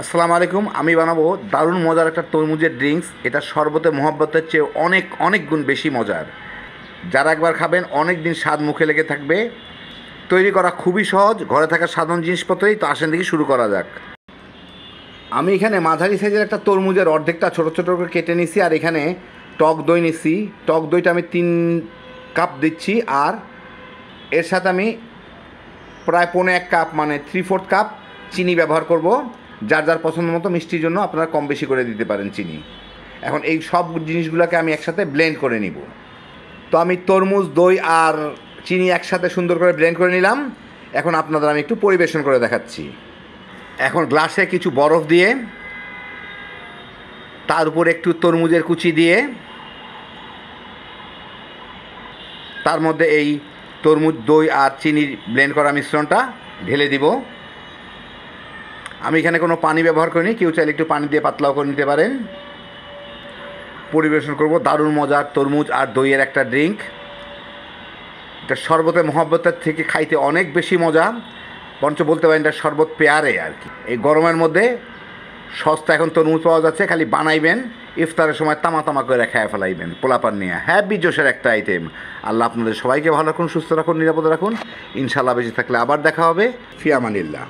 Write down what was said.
আসসালামু আলাইকুম। আমি বানাবো দারুণ মজার একটা তরমুজের ড্রিঙ্কস। এটা শরবতে মহব্বতের চেয়ে অনেক অনেক গুণ বেশি মজার। যারা একবার খাবেন অনেক দিন স্বাদ মুখে লেগে থাকবে। তৈরি করা খুবই সহজ, ঘরে থাকা সাধারণ জিনিসপত্রেই। তো আসেন দেখি শুরু করা যাক। আমি এখানে মাঝারি সাইজের একটা তরমুজের অর্ধেকটা ছোটো ছোটো করে কেটে নিছি, আর এখানে টক দই নিছি। টক দইটা আমি 3 কাপ দিচ্ছি, আর এর সাথে আমি প্রায় 1.25 কাপ মানে 3/4 কাপ চিনি ব্যবহার করব। যার যার পছন্দ মতো মিষ্টির জন্য আপনারা কম বেশি করে দিতে পারেন চিনি। এখন এই সব জিনিসগুলোকে আমি একসাথে ব্লেন্ড করে নিব। তো আমি তরমুজ, দই আর চিনি একসাথে সুন্দর করে ব্লেন্ড করে নিলাম। এখন আপনাদের আমি একটু পরিবেশন করে দেখাচ্ছি। এখন গ্লাসে কিছু বরফ দিয়ে, তার উপর একটু তরমুজের কুচি দিয়ে, তার মধ্যে এই তরমুজ, দই আর চিনির ব্লেন্ড করা মিশ্রণটা ঢেলে দিব। আমি এখানে কোনো পানি ব্যবহার করিনি, কেউ চাইলে একটু পানি দিয়ে পাতলাও করে নিতে পারেন। পরিবেশন করব দারুণ মজার তরমুজ আর দইয়ের একটা ড্রিঙ্ক। এটা শরবতে মহব্বতের থেকে খাইতে অনেক বেশি মজা, বরঞ্চ বলতে পারেন এটা শরবত পেয়ারে আর কি। এই গরমের মধ্যে সস্তা এখন তরমুজ পাওয়া যাচ্ছে, খালি বানাইবেন, ইফতারের সময় তামা তামা করে খায় ফেলাইবেন পোলাপান নিয়ে। হ্যাপি জোশের একটা আইটেম। আল্লাহ আপনাদের সবাইকে ভালো রাখুন, সুস্থ রাখুন, নিরাপদে রাখুন। ইনশাল্লাহ বেঁচে থাকলে আবার দেখা হবে। ফি আমানিল্লাহ।